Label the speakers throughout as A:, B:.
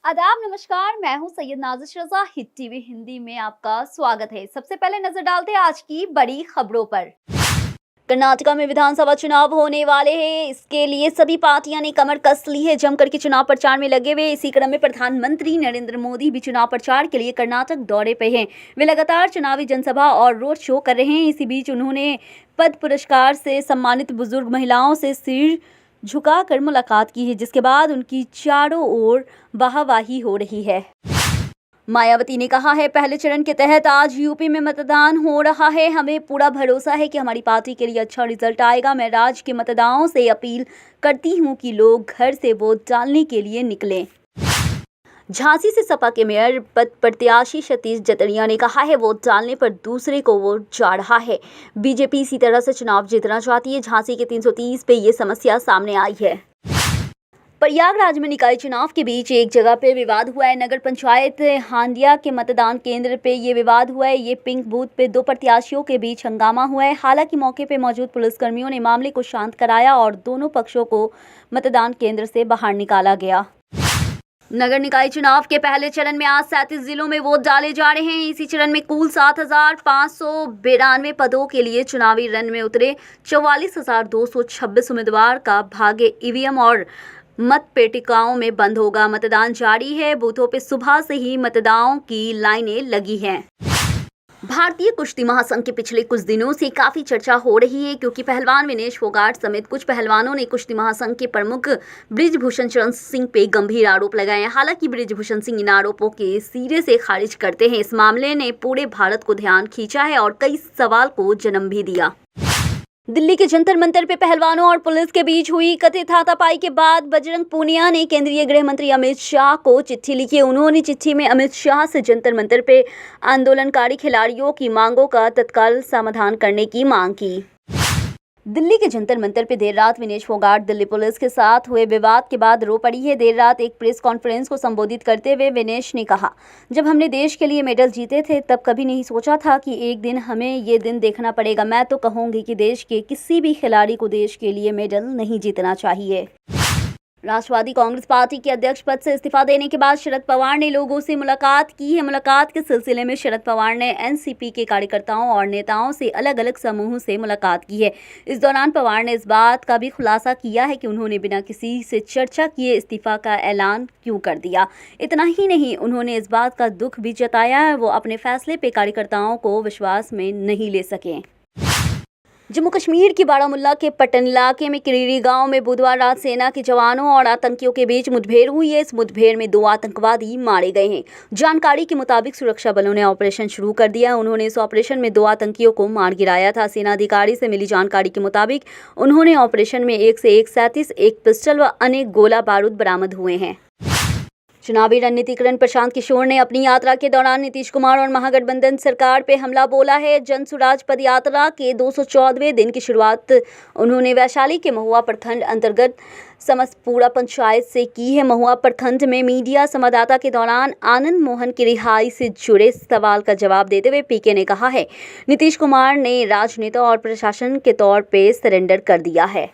A: आदाब नमस्कार, मैं हूं सैयद नाज़िश रज़ा। हिट टीवी हिंदी में आपका स्वागत है। सबसे पहले नजर डालते हैं आज की बड़ी खबरों पर। कर्नाटका में विधानसभा चुनाव होने वाले हैं, इसके लिए सभी पार्टियां ने कमर कस ली है। जमकर के चुनाव प्रचार में लगे हुए। इसी क्रम में प्रधानमंत्री नरेंद्र मोदी भी चुनाव प्रचार के लिए कर्नाटक दौरे पे हैं। वे लगातार चुनावी जनसभा और रोड शो कर रहे हैं। इसी बीच उन्होंने पद्म पुरस्कार से सम्मानित बुजुर्ग महिलाओं से सिर झुकाकर मुलाकात की है, जिसके बाद उनकी चारों ओर वाहवाही हो रही है। मायावती ने कहा है, पहले चरण के तहत आज यूपी में मतदान हो रहा है। हमें पूरा भरोसा है कि हमारी पार्टी के लिए अच्छा रिजल्ट आएगा। मैं राज्य के मतदाताओं से अपील करती हूं कि लोग घर से वोट डालने के लिए निकलें। झांसी से सपा के मेयर पद प्रत्याशी सतीश जतरिया ने कहा है, वोट डालने पर दूसरे को वोट जा रहा है। बीजेपी इसी तरह से चुनाव जीतना चाहती है। झांसी के 330 पे ये समस्या सामने आई है। प्रयागराज में निकाय चुनाव के बीच एक जगह पे विवाद हुआ है। नगर पंचायत हांडिया के मतदान केंद्र पे ये विवाद हुआ है। ये पिंक बूथ पे दो प्रत्याशियों के बीच हंगामा हुआ है। हालांकि मौके पे मौजूद पुलिसकर्मियों ने मामले को शांत कराया और दोनों पक्षों को मतदान केंद्र से बाहर निकाला गया। नगर निकाय चुनाव के पहले चरण में आज 37 जिलों में वोट डाले जा रहे हैं। इसी चरण में कुल 7,592 पदों के लिए चुनावी रण में उतरे 44,226 उम्मीदवार का भाग्य ईवीएम और मत पेटिकाओं में बंद होगा। मतदान जारी है। बूथों पे सुबह से ही मतदाताओं की लाइनें लगी हैं। भारतीय कुश्ती महासंघ के पिछले कुछ दिनों से काफी चर्चा हो रही है, क्योंकि पहलवान विनेश फोगाट समेत कुछ पहलवानों ने कुश्ती महासंघ के प्रमुख बृजभूषण शरण सिंह पे गंभीर आरोप लगाए हैं। हालांकि बृजभूषण सिंह इन आरोपों के सिरे से खारिज करते हैं। इस मामले ने पूरे भारत को ध्यान खींचा है और कई सवाल को जन्म भी दिया। दिल्ली के जंतर मंतर पे पहलवानों और पुलिस के बीच हुई कथित हाथापाई के बाद बजरंग पूनिया ने केंद्रीय गृह मंत्री अमित शाह को चिट्ठी लिखी। उन्होंने चिट्ठी में अमित शाह से जंतर मंतर पे आंदोलनकारी खिलाड़ियों की मांगों का तत्काल समाधान करने की मांग की। दिल्ली के जंतर मंतर पे देर रात विनेश फोगाट दिल्ली पुलिस के साथ हुए विवाद के बाद रो पड़ी है। देर रात एक प्रेस कॉन्फ्रेंस को संबोधित करते हुए विनेश ने कहा, जब हमने देश के लिए मेडल जीते थे तब कभी नहीं सोचा था कि एक दिन हमें ये दिन देखना पड़ेगा। मैं तो कहूँगी कि देश के किसी भी खिलाड़ी को देश के लिए मेडल नहीं जीतना चाहिए। राष्ट्रवादी कांग्रेस पार्टी के अध्यक्ष पद से इस्तीफा देने के बाद शरद पवार ने लोगों से मुलाकात की है। मुलाकात के सिलसिले में शरद पवार ने एनसीपी के कार्यकर्ताओं और नेताओं से अलग अलग समूहों से मुलाकात की है। इस दौरान पवार ने इस बात का भी खुलासा किया है कि उन्होंने बिना किसी से चर्चा किए इस्तीफा का ऐलान क्यों कर दिया। इतना ही नहीं, उन्होंने इस बात का दुख भी जताया है वो अपने फैसले पे कार्यकर्ताओं को विश्वास में नहीं ले सके। जम्मू कश्मीर की बारामुल्ला के पट्टन इलाके में किरीरी गांव में बुधवार रात सेना के जवानों और आतंकियों के बीच मुठभेड़ हुई है। इस मुठभेड़ में 2 आतंकवादी मारे गए हैं। जानकारी के मुताबिक सुरक्षा बलों ने ऑपरेशन शुरू कर दिया है। उन्होंने इस ऑपरेशन में 2 आतंकियों को मार गिराया था। सेना अधिकारी से मिली जानकारी के मुताबिक उन्होंने ऑपरेशन में 1 से 137 एक पिस्टल व अनेक गोला बारूद बरामद हुए हैं। चुनावी रणनीतिकरण प्रशांत किशोर ने अपनी यात्रा के दौरान नीतीश कुमार और महागठबंधन सरकार पे हमला बोला है। जन सुराज पद यात्रा के 214वें दिन की शुरुआत उन्होंने वैशाली के महुआ प्रखंड अंतर्गत समस्तपुरा पंचायत से की है। महुआ प्रखंड में मीडिया संवाददाता के दौरान आनंद मोहन की रिहाई से जुड़े सवाल का जवाब देते हुए पीके ने कहा है, नीतीश कुमार ने राजनेता और प्रशासन के तौर पर सरेंडर कर दिया है।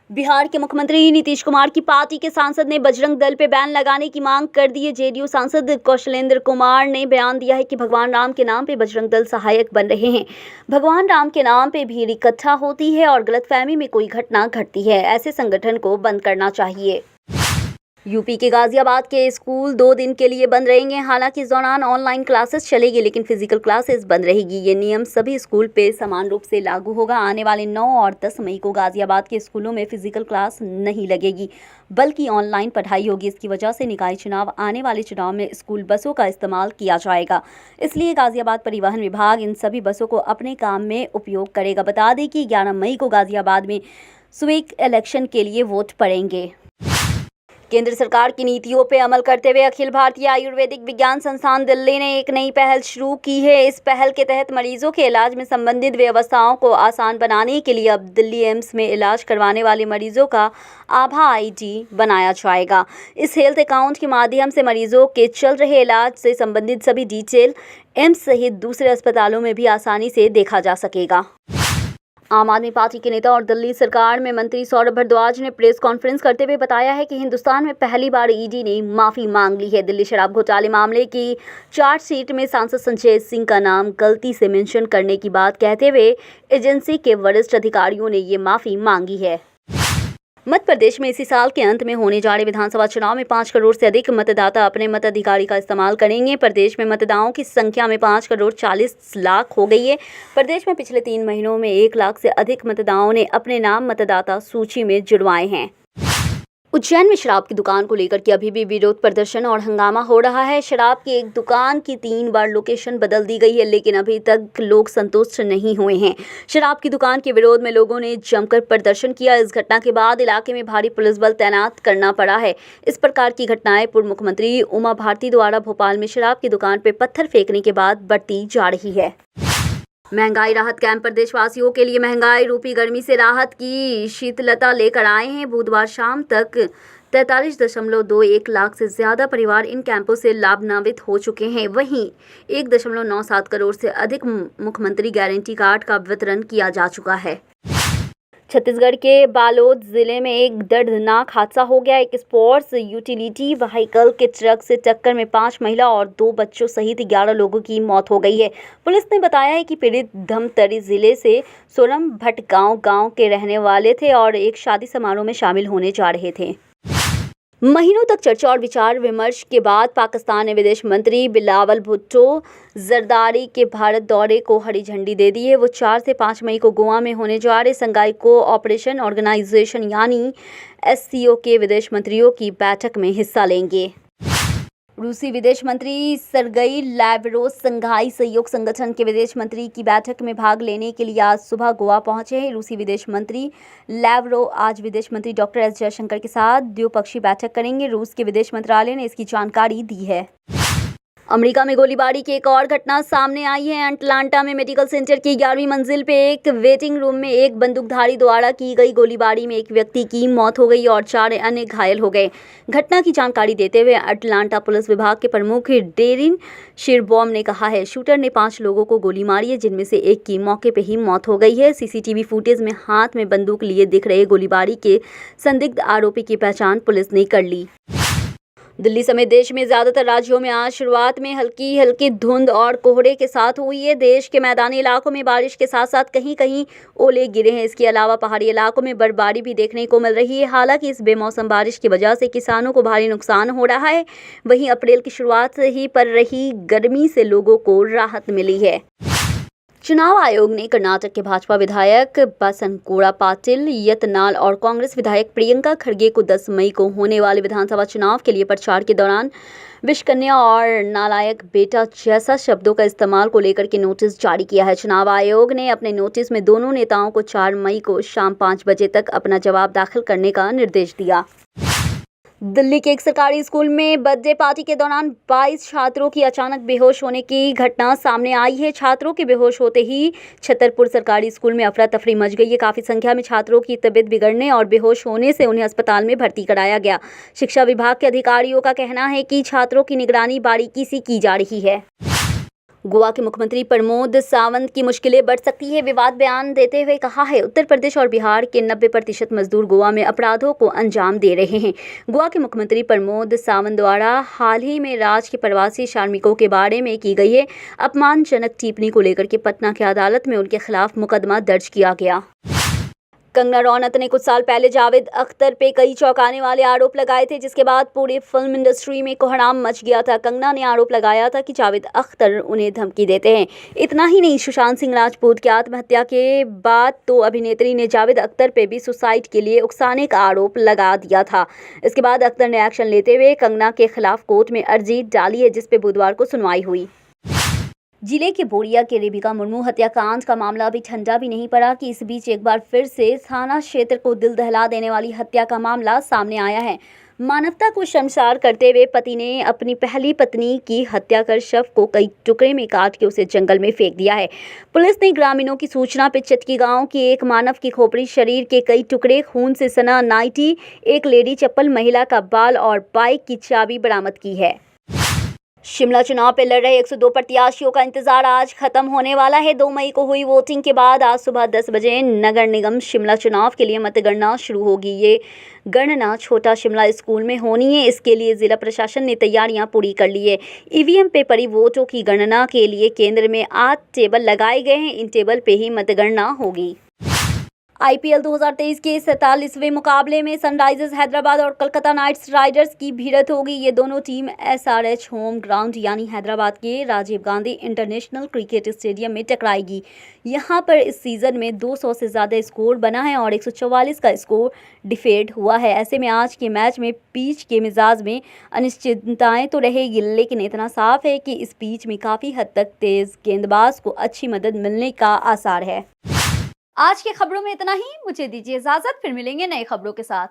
A: बिहार के मुख्यमंत्री नीतीश कुमार की पार्टी के सांसद ने बजरंग दल पे बैन लगाने की मांग कर दी है। जेडीयू सांसद कौशलेंद्र कुमार ने बयान दिया है कि भगवान राम के नाम पे बजरंग दल सहायक बन रहे हैं। भगवान राम के नाम पे भीड़ इकट्ठा होती है और गलतफहमी में कोई घटना घटती है। ऐसे संगठन को बंद करना चाहिए। यूपी के गाजियाबाद के स्कूल 2 दिन के लिए बंद रहेंगे। हालांकि इस दौरान ऑनलाइन क्लासेस चलेगी, लेकिन फिजिकल क्लासेस बंद रहेगी। ये नियम सभी स्कूल पे समान रूप से लागू होगा। आने वाले 9 और 10 मई को गाजियाबाद के स्कूलों में फिजिकल क्लास नहीं लगेगी, बल्कि ऑनलाइन पढ़ाई होगी। इसकी वजह से निकाय चुनाव आने वाले चुनाव में स्कूल बसों का इस्तेमाल किया जाएगा। इसलिए गाजियाबाद परिवहन विभाग इन सभी बसों को अपने काम में उपयोग करेगा। बता दें कि 11 मई को गाजियाबाद में स्वीप इलेक्शन के लिए वोट पड़ेंगे। केंद्र सरकार की नीतियों पर अमल करते हुए अखिल भारतीय आयुर्वेदिक विज्ञान संस्थान दिल्ली ने एक नई पहल शुरू की है। इस पहल के तहत मरीजों के इलाज में संबंधित व्यवस्थाओं को आसान बनाने के लिए अब दिल्ली एम्स में इलाज करवाने वाले मरीजों का आभा आईडी बनाया जाएगा। इस हेल्थ अकाउंट के माध्यम से मरीजों के चल रहे इलाज से संबंधित सभी डिटेल एम्स सहित दूसरे अस्पतालों में भी आसानी से देखा जा सकेगा। आम आदमी पार्टी के नेता और दिल्ली सरकार में मंत्री सौरभ भारद्वाज ने प्रेस कॉन्फ्रेंस करते हुए बताया है कि हिंदुस्तान में पहली बार ईडी ने माफी मांग ली है। दिल्ली शराब घोटाले मामले की चार्जशीट में सांसद संजय सिंह का नाम गलती से मेंशन करने की बात कहते हुए एजेंसी के वरिष्ठ अधिकारियों ने ये माफी मांगी है। मध्य प्रदेश में इसी साल के अंत में होने जा रहे विधानसभा चुनाव में 5 करोड़ से अधिक मतदाता अपने मताधिकार का इस्तेमाल करेंगे। प्रदेश में मतदाताओं की संख्या में 5 करोड़ 40 लाख हो गई है। प्रदेश में पिछले 3 महीनों में 1 लाख से अधिक मतदाताओं ने अपने नाम मतदाता सूची में जुड़वाए हैं। उज्जैन में शराब की दुकान को लेकर के अभी भी विरोध प्रदर्शन और हंगामा हो रहा है। शराब की एक दुकान की 3 बार लोकेशन बदल दी गई है, लेकिन अभी तक लोग संतुष्ट नहीं हुए हैं। शराब की दुकान के विरोध में लोगों ने जमकर प्रदर्शन किया। इस घटना के बाद इलाके में भारी पुलिस बल तैनात करना पड़ा है। इस प्रकार की घटनाएं पूर्व मुख्यमंत्री उमा भारती द्वारा भोपाल में शराब की दुकान पर पत्थर फेंकने के बाद बढ़ती जा रही है। महंगाई राहत कैंप प्रदेशवासियों के लिए महंगाई रूपी गर्मी से राहत की शीतलता लेकर आए हैं। बुधवार शाम तक 43.21 लाख से ज़्यादा परिवार इन कैंपों से लाभान्वित हो चुके हैं। वहीं 1.97 करोड़ से अधिक मुख्यमंत्री गारंटी कार्ड का वितरण किया जा चुका है। छत्तीसगढ़ के बालोद जिले में एक दर्दनाक हादसा हो गया। एक स्पोर्ट्स यूटिलिटी व्हीकल के ट्रक से टक्कर में 5 महिला और 2 बच्चों सहित 11 लोगों की मौत हो गई है। पुलिस ने बताया है कि पीड़ित धमतरी जिले से सोरम भटगांव गांव के रहने वाले थे और एक शादी समारोह में शामिल होने जा रहे थे। महीनों तक चर्चा और विचार विमर्श के बाद पाकिस्तान ने विदेश मंत्री बिलावल भुट्टो जरदारी के भारत दौरे को हरी झंडी दे दी है। वो 4 से 5 मई को गोवा में होने जा रहे संघाई कोऑपरेशन ऑर्गेनाइजेशन यानी SCO के विदेश मंत्रियों की बैठक में हिस्सा लेंगे। रूसी विदेश मंत्री सरगई लैवरोव संघाई सहयोग संगठन के विदेश मंत्री की बैठक में भाग लेने के लिए आज सुबह गोवा पहुंचे हैं। रूसी विदेश मंत्री लैवरोव आज विदेश मंत्री डॉक्टर S जयशंकर के साथ द्विपक्षीय बैठक करेंगे। रूस के विदेश मंत्रालय ने इसकी जानकारी दी है। अमेरिका में गोलीबारी की एक और घटना सामने आई है। अटलांटा में मेडिकल सेंटर की 11वीं मंजिल पे एक वेटिंग रूम में एक बंदूकधारी द्वारा की गई गोलीबारी में एक व्यक्ति की मौत हो गई और 4 अन्य घायल हो गए। घटना की जानकारी देते हुए अटलांटा पुलिस विभाग के प्रमुख डेरिन शिरबॉम ने कहा है, शूटर ने 5 लोगों को गोली मारी है, जिनमें से एक की मौके पर ही मौत हो गई है। CCTV फुटेज में हाथ में बंदूक लिए दिख रहे गोलीबारी के संदिग्ध आरोपी की पहचान पुलिस ने कर ली। दिल्ली समेत देश में ज़्यादातर राज्यों में आज शुरुआत में हल्की धुंध और कोहरे के साथ हुई है। देश के मैदानी इलाकों में बारिश के साथ साथ कहीं ओले गिरे हैं। इसके अलावा पहाड़ी इलाकों में बर्फबारी भी देखने को मिल रही है। हालांकि इस बेमौसम बारिश की वजह से किसानों को भारी नुकसान हो रहा है। वहीं अप्रैल की शुरुआत से ही पड़ रही गर्मी से लोगों को राहत मिली है। चुनाव आयोग ने कर्नाटक के भाजपा विधायक बसनकोड़ा पाटिल यतनाल और कांग्रेस विधायक प्रियंका खड़गे को 10 मई को होने वाले विधानसभा चुनाव के लिए प्रचार के दौरान विषकन्या और नालायक बेटा जैसा शब्दों का इस्तेमाल को लेकर के नोटिस जारी किया है। चुनाव आयोग ने अपने नोटिस में दोनों नेताओं को 4 मई को शाम 5 बजे तक अपना जवाब दाखिल करने का निर्देश दिया। दिल्ली के एक सरकारी स्कूल में बर्थडे पार्टी के दौरान 22 छात्रों की अचानक बेहोश होने की घटना सामने आई है। छात्रों के बेहोश होते ही छतरपुर सरकारी स्कूल में अफरा तफरी मच गई है। काफ़ी संख्या में छात्रों की तबीयत बिगड़ने और बेहोश होने से उन्हें अस्पताल में भर्ती कराया गया। शिक्षा विभाग के अधिकारियों का कहना है कि छात्रों की निगरानी बारीकी से की जा रही है। गोवा के मुख्यमंत्री प्रमोद सावंत की मुश्किलें बढ़ सकती है। विवाद बयान देते हुए कहा है, उत्तर प्रदेश और बिहार के 90% मजदूर गोवा में अपराधों को अंजाम दे रहे हैं। गोवा के मुख्यमंत्री प्रमोद सावंत द्वारा हाल ही में राज्य के प्रवासी श्रमिकों के बारे में की गई है अपमानजनक टिप्पणी को लेकर के पटना की अदालत में उनके खिलाफ मुकदमा दर्ज किया गया। कंगना रनौत ने कुछ साल पहले जावेद अख्तर पे कई चौंकाने वाले आरोप लगाए थे, जिसके बाद पूरी फिल्म इंडस्ट्री में कोहराम मच गया था। कंगना ने आरोप लगाया था कि जावेद अख्तर उन्हें धमकी देते हैं। इतना ही नहीं, सुशांत सिंह राजपूत की आत्महत्या के बाद तो अभिनेत्री ने जावेद अख्तर पे भी सुसाइड के लिए उकसाने का आरोप लगा दिया था। इसके बाद अख्तर ने एक्शन लेते हुए कंगना के खिलाफ कोर्ट में अर्जी डाली है, जिस पे बुधवार को सुनवाई हुई। जिले के बोरिया के रेबिका मुर्मू हत्याकांड का मामला अभी ठंडा भी नहीं पड़ा कि इस बीच एक बार फिर से थाना क्षेत्र को दिल दहला देने वाली हत्या का मामला सामने आया है। मानवता को शर्मसार करते हुए पति ने अपनी पहली पत्नी की हत्या कर शव को कई टुकड़े में काट के उसे जंगल में फेंक दिया है। पुलिस ने ग्रामीणों की सूचना पर चटकी गांव की एक मानव की खोपड़ी, शरीर के कई टुकड़े, खून से सना नाइटी, एक लेडी चप्पल, महिला का बाल और बाइक की चाबी बरामद की है। शिमला चुनाव पे लड़ रहे 102 प्रत्याशियों का इंतजार आज खत्म होने वाला है। 2 मई को हुई वोटिंग के बाद आज सुबह 10 बजे नगर निगम शिमला चुनाव के लिए मतगणना शुरू होगी। ये गणना छोटा शिमला स्कूल में होनी है। इसके लिए जिला प्रशासन ने तैयारियां पूरी कर ली है। ईवीएम पे पड़ी वोटों की गणना के लिए केंद्र में 8 टेबल लगाए गए हैं। इन टेबल पे ही मतगणना होगी। आईपीएल 2023 के 47वें मुकाबले में सनराइजर्स हैदराबाद और कोलकाता नाइट राइडर्स की भिड़ंत होगी। ये दोनों टीम एसआरएच होम ग्राउंड यानी हैदराबाद के Rajiv Gandhi international cricket stadium में टकराएगी। यहां पर इस सीजन में 200 से ज़्यादा स्कोर बना है और 144 का स्कोर डिफेंड हुआ है। ऐसे में आज के मैच में पिच के मिजाज में अनिश्चितताएं तो रहेगी, लेकिन इतना साफ है कि इस पिच में काफ़ी हद तक तेज गेंदबाज को अच्छी मदद मिलने का आसार है। आज की खबरों में इतना ही। मुझे दीजिए इजाजत, फिर मिलेंगे नई खबरों के साथ।